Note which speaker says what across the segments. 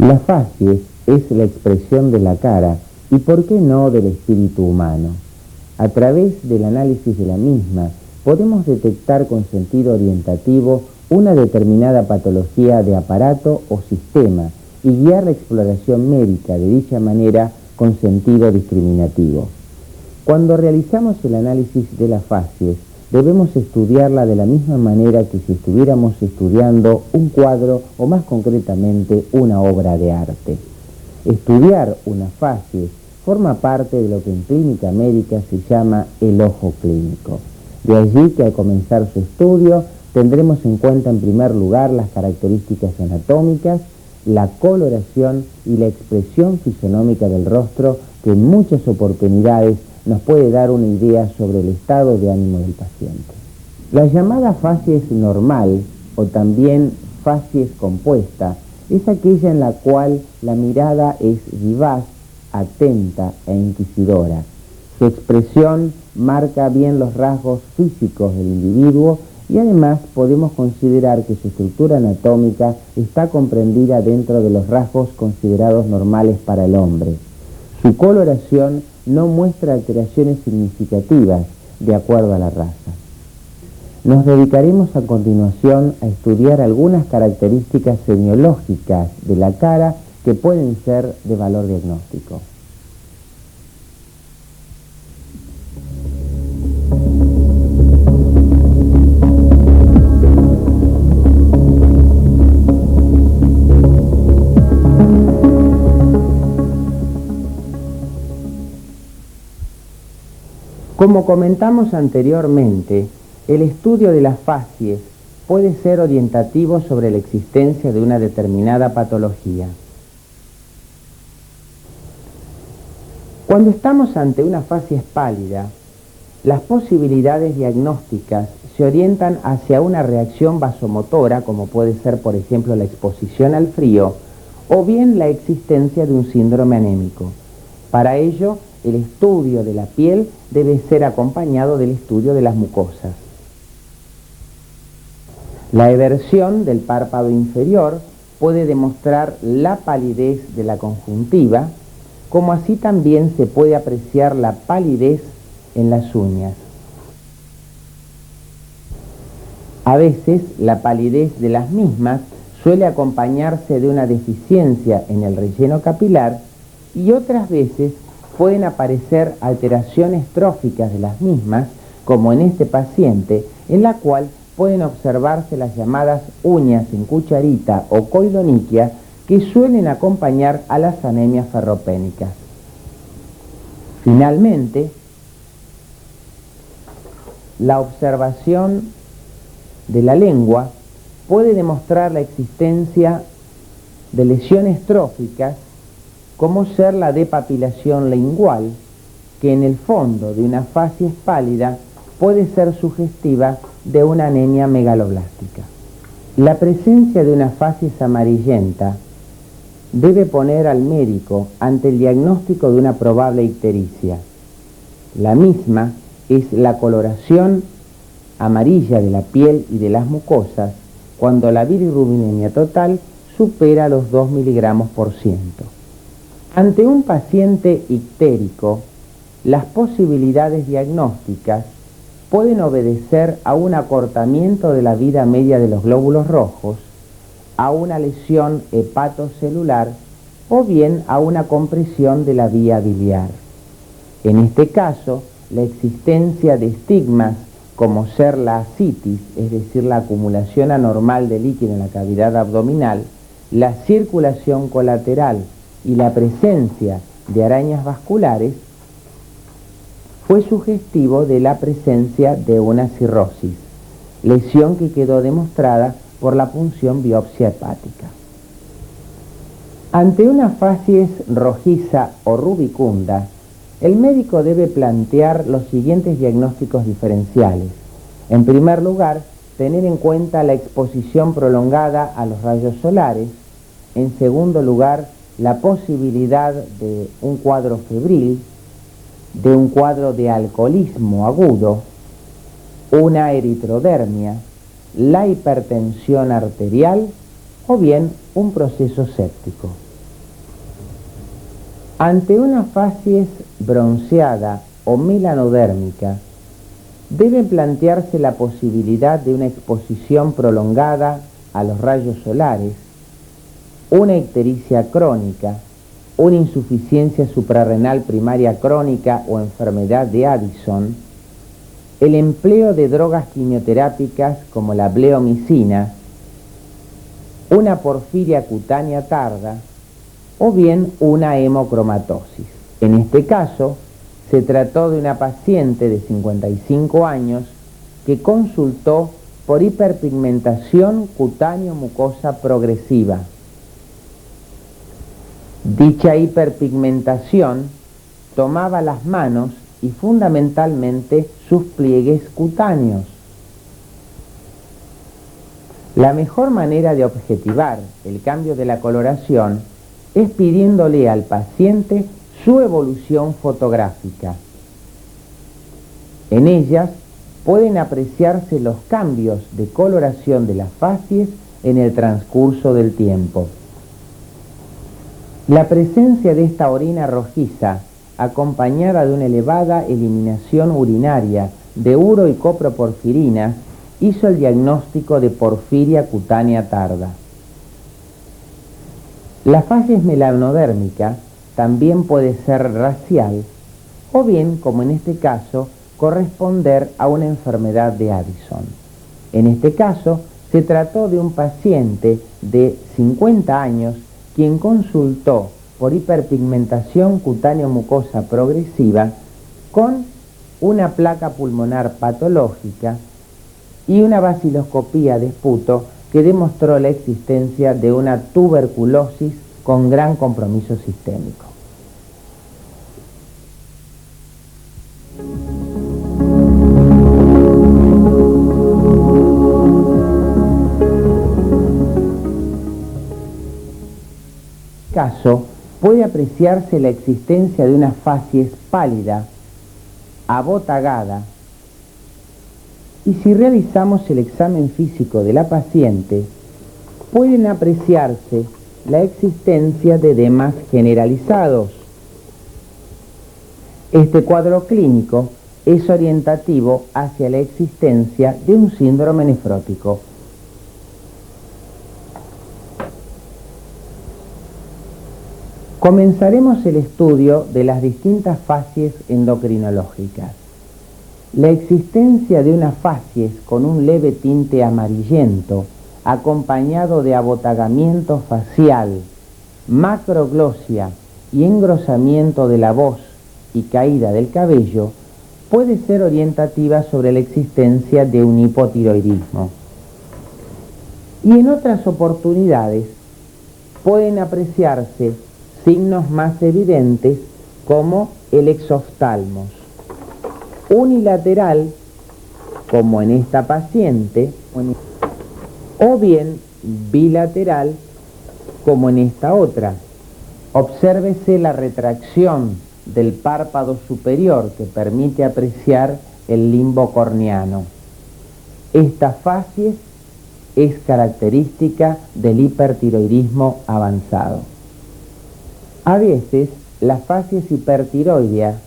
Speaker 1: La facies es la expresión de la cara y, ¿por qué no, del espíritu humano? A través del análisis de la misma, podemos detectar con sentido orientativo una determinada patología de aparato o sistema y guiar la exploración médica de dicha manera con sentido discriminativo. Cuando realizamos el análisis de la facies, debemos estudiarla de la misma manera que si estuviéramos estudiando un cuadro o, más concretamente, una obra de arte. Estudiar una facies forma parte de lo que en clínica médica se llama el ojo clínico. De allí que al comenzar su estudio tendremos en cuenta en primer lugar las características anatómicas, la coloración y la expresión fisionómica del rostro, que en muchas oportunidades nos puede dar una idea sobre el estado de ánimo del paciente. La llamada facies normal, o también facies compuesta, es aquella en la cual la mirada es vivaz, atenta e inquisidora. Su expresión marca bien los rasgos físicos del individuo y además podemos considerar que su estructura anatómica está comprendida dentro de los rasgos considerados normales para el hombre. Su coloración no muestra alteraciones significativas de acuerdo a la raza. Nos dedicaremos a continuación a estudiar algunas características semiológicas de la cara que pueden ser de valor diagnóstico. Como comentamos anteriormente, el estudio de las facies puede ser orientativo sobre la existencia de una determinada patología. Cuando estamos ante una facies pálida, las posibilidades diagnósticas se orientan hacia una reacción vasomotora, como puede ser, por ejemplo, la exposición al frío, o bien la existencia de un síndrome anémico. Para ello, el estudio de la piel debe ser acompañado del estudio de las mucosas. La eversión del párpado inferior puede demostrar la palidez de la conjuntiva, como así también se puede apreciar la palidez en las uñas. A veces la palidez de las mismas suele acompañarse de una deficiencia en el relleno capilar y otras veces pueden aparecer alteraciones tróficas de las mismas, como en este paciente, en la cual pueden observarse las llamadas uñas en cucharita o coiloniquia, que suelen acompañar a las anemias ferropénicas. Finalmente, la observación de la lengua puede demostrar la existencia de lesiones tróficas, como ser la depapilación lingual, que en el fondo de una facies pálida puede ser sugestiva de una anemia megaloblástica. La presencia de una facies amarillenta debe poner al médico ante el diagnóstico de una probable ictericia. La misma es la coloración amarilla de la piel y de las mucosas cuando la bilirrubinemia total supera los 2 miligramos por ciento. Ante un paciente ictérico, las posibilidades diagnósticas pueden obedecer a un acortamiento de la vida media de los glóbulos rojos, a una lesión hepatocelular o bien a una compresión de la vía biliar. En este caso, la existencia de estigmas como ser la ascitis, es decir, la acumulación anormal de líquido en la cavidad abdominal, la circulación colateral y la presencia de arañas vasculares, fue sugestivo de la presencia de una cirrosis, lesión que quedó demostrada por la punción biopsia hepática. Ante una facies rojiza o rubicunda, el médico debe plantear los siguientes diagnósticos diferenciales. En primer lugar, tener en cuenta la exposición prolongada a los rayos solares. En segundo lugar, la posibilidad de un cuadro febril, de un cuadro de alcoholismo agudo, una eritrodermia, la hipertensión arterial o bien un proceso séptico. Ante una facies bronceada o melanodérmica, debe plantearse la posibilidad de una exposición prolongada a los rayos solares, una ictericia crónica, una insuficiencia suprarrenal primaria crónica o enfermedad de Addison, el empleo de drogas quimioterápicas como la bleomicina, una porfiria cutánea tarda o bien una hemocromatosis. En este caso, se trató de una paciente de 55 años que consultó por hiperpigmentación cutáneo-mucosa progresiva. Dicha hiperpigmentación tomaba las manos y fundamentalmente sus pliegues cutáneos. La mejor manera de objetivar el cambio de la coloración es pidiéndole al paciente su evolución fotográfica. En ellas pueden apreciarse los cambios de coloración de las facies en el transcurso del tiempo. La presencia de esta orina rojiza, acompañada de una elevada eliminación urinaria de uro y coproporfirinas, hizo el diagnóstico de porfiria cutánea tarda. La facies melanodérmica también puede ser racial o bien, como en este caso, corresponder a una enfermedad de Addison. En este caso, se trató de un paciente de 50 años quien consultó por hiperpigmentación cutáneo-mucosa progresiva con una placa pulmonar patológica y una baciloscopía de esputo que demostró la existencia de una tuberculosis con gran compromiso sistémico. En este caso, puede apreciarse la existencia de una facies pálida, abotagada, y si realizamos el examen físico de la paciente, pueden apreciarse la existencia de edemas generalizados. Este cuadro clínico es orientativo hacia la existencia de un síndrome nefrótico. Comenzaremos el estudio de las distintas facies endocrinológicas. La existencia de una facies con un leve tinte amarillento, acompañado de abotagamiento facial, macroglosia y engrosamiento de la voz y caída del cabello, puede ser orientativa sobre la existencia de un hipotiroidismo. Y en otras oportunidades pueden apreciarse signos más evidentes como el exoftalmos, unilateral, como en esta paciente, o bien bilateral, como en esta otra. Obsérvese la retracción del párpado superior que permite apreciar el limbo corneano. Esta facies es característica del hipertiroidismo avanzado. A veces, la facies hipertiroidea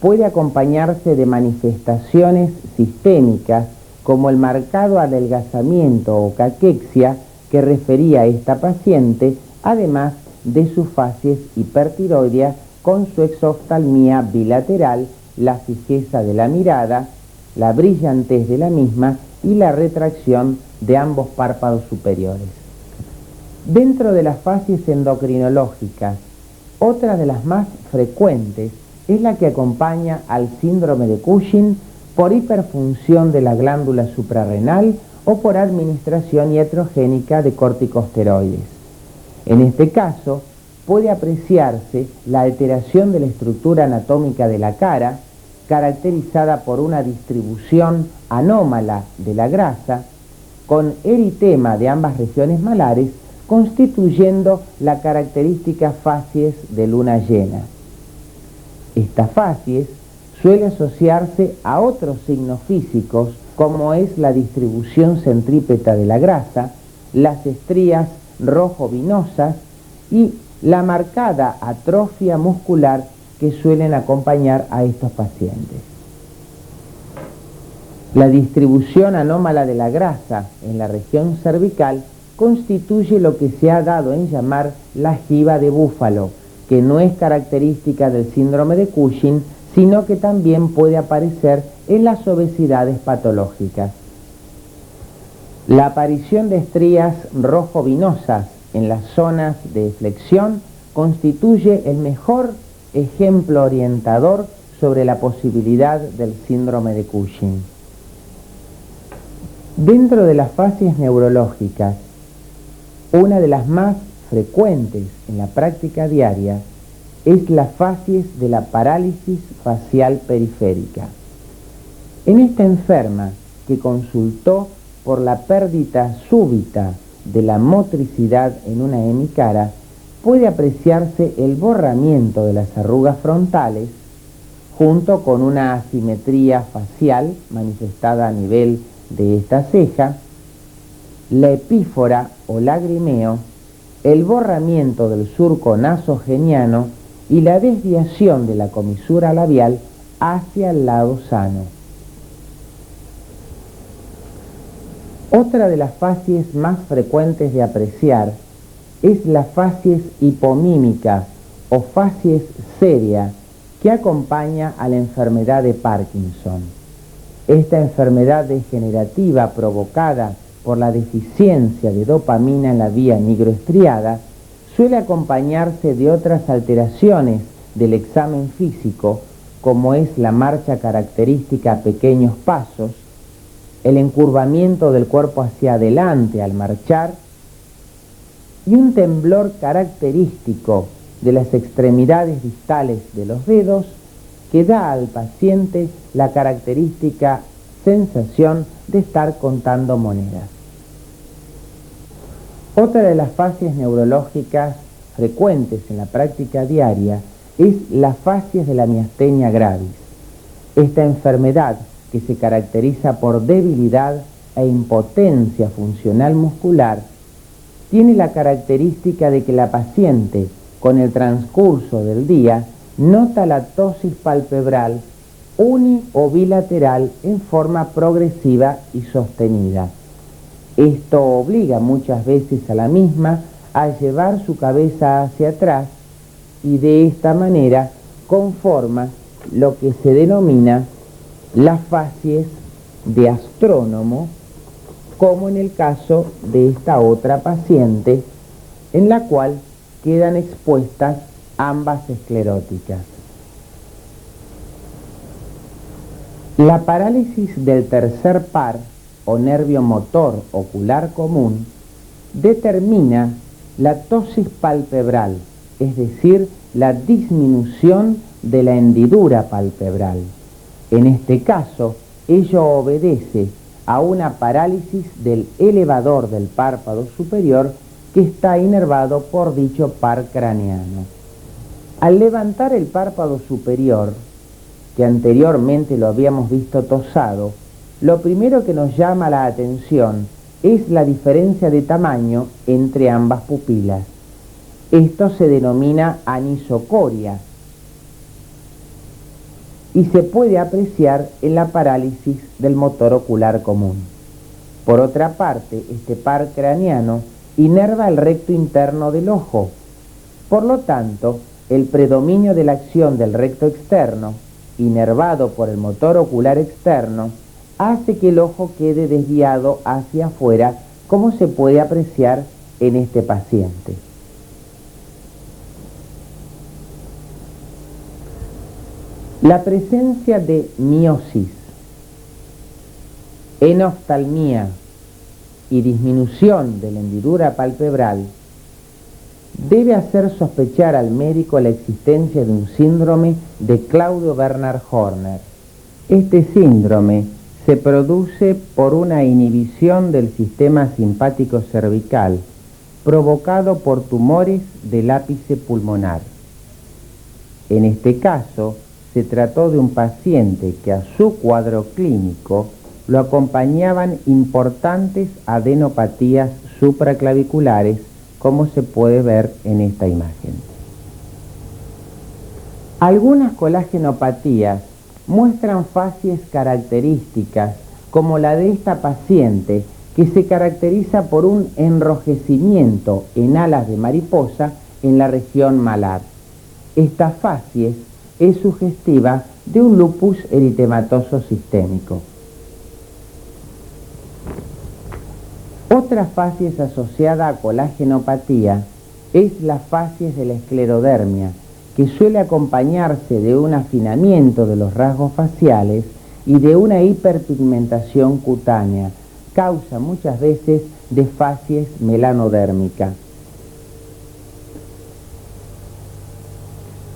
Speaker 1: puede acompañarse de manifestaciones sistémicas como el marcado adelgazamiento o caquexia que refería esta paciente, además de su facies hipertiroidea con su exoftalmía bilateral, la fijeza de la mirada, la brillantez de la misma y la retracción de ambos párpados superiores. Dentro de las facies endocrinológicas, otra de las más frecuentes es la que acompaña al síndrome de Cushing por hiperfunción de la glándula suprarrenal o por administración iatrogénica de corticosteroides. En este caso, puede apreciarse la alteración de la estructura anatómica de la cara, caracterizada por una distribución anómala de la grasa, con eritema de ambas regiones malares, constituyendo la característica facies de luna llena. Esta facies suele asociarse a otros signos físicos, como es la distribución centrípeta de la grasa, las estrías rojo-vinosas y la marcada atrofia muscular que suelen acompañar a estos pacientes. La distribución anómala de la grasa en la región cervical constituye lo que se ha dado en llamar la jiba de búfalo, que no es característica del síndrome de Cushing, sino que también puede aparecer en las obesidades patológicas. La aparición de estrías rojo-vinosas en las zonas de flexión constituye el mejor ejemplo orientador sobre la posibilidad del síndrome de Cushing. Dentro de las facies neurológicas, una de las más frecuentes en la práctica diaria es la facies de la parálisis facial periférica. En esta enferma, que consultó por la pérdida súbita de la motricidad en una hemicara, puede apreciarse el borramiento de las arrugas frontales, junto con una asimetría facial manifestada a nivel de esta ceja, la epífora o lagrimeo, el borramiento del surco nasogeniano y la desviación de la comisura labial hacia el lado sano. Otra de las facies más frecuentes de apreciar es la facies hipomímica o facies seria que acompaña a la enfermedad de Parkinson. Esta enfermedad degenerativa provocada por la deficiencia de dopamina en la vía nigroestriada suele acompañarse de otras alteraciones del examen físico, como es la marcha característica a pequeños pasos, el encurvamiento del cuerpo hacia adelante al marchar y un temblor característico de las extremidades distales de los dedos que da al paciente la característica sensación de estar contando monedas. Otra de las facies neurológicas frecuentes en la práctica diaria es la facies de la miastenia gravis. Esta enfermedad, que se caracteriza por debilidad e impotencia funcional muscular, tiene la característica de que la paciente, con el transcurso del día, nota la ptosis palpebral uni o bilateral en forma progresiva y sostenida. Esto obliga muchas veces a la misma a llevar su cabeza hacia atrás y de esta manera conforma lo que se denomina las facies de astrónomo, como en el caso de esta otra paciente, en la cual quedan expuestas ambas escleróticas. La parálisis del tercer par o nervio motor ocular común determina la ptosis palpebral, es decir, la disminución de la hendidura palpebral. En este caso, ello obedece a una parálisis del elevador del párpado superior que está inervado por dicho par craneano. Al levantar el párpado superior, que anteriormente lo habíamos visto tosado, lo primero que nos llama la atención es la diferencia de tamaño entre ambas pupilas. Esto se denomina anisocoria y se puede apreciar en la parálisis del motor ocular común. Por otra parte, este par craneano inerva el recto interno del ojo. Por lo tanto, el predominio de la acción del recto externo, inervado por el motor ocular externo, hace que el ojo quede desviado hacia afuera, como se puede apreciar en este paciente. La presencia de miosis, enoftalmía y disminución de la hendidura palpebral debe hacer sospechar al médico la existencia de un síndrome de Claudio Bernard Horner. Este síndrome se produce por una inhibición del sistema simpático cervical provocado por tumores del ápice pulmonar. En este caso, se trató de un paciente que a su cuadro clínico lo acompañaban importantes adenopatías supraclaviculares como se puede ver en esta imagen. Algunas colagenopatías muestran facies características, como la de esta paciente, que se caracteriza por un enrojecimiento en alas de mariposa en la región malar. Esta facies es sugestiva de un lupus eritematoso sistémico. Otra facies asociada a colagenopatía es la facies de la esclerodermia, que suele acompañarse de un afinamiento de los rasgos faciales y de una hiperpigmentación cutánea, causa muchas veces de facies melanodérmica.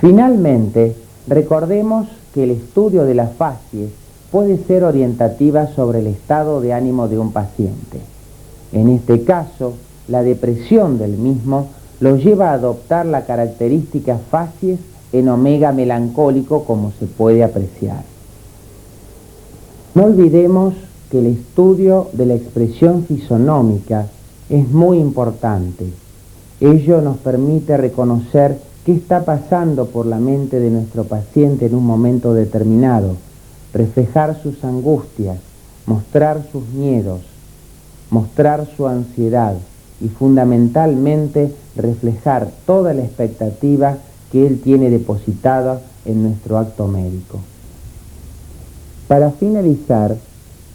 Speaker 1: Finalmente, recordemos que el estudio de las facies puede ser orientativa sobre el estado de ánimo de un paciente. En este caso, la depresión del mismo lo lleva a adoptar la característica facies en omega melancólico, como se puede apreciar. No olvidemos que el estudio de la expresión fisonómica es muy importante. Ello nos permite reconocer qué está pasando por la mente de nuestro paciente en un momento determinado, reflejar sus angustias, mostrar sus miedos, mostrar su ansiedad y fundamentalmente reflejar toda la expectativa que él tiene depositada en nuestro acto médico. Para finalizar,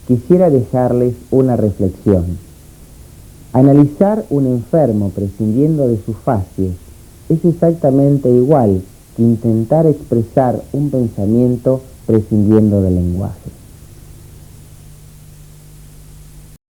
Speaker 1: quisiera dejarles una reflexión. Analizar un enfermo prescindiendo de sus facies es exactamente igual que intentar expresar un pensamiento prescindiendo del lenguaje.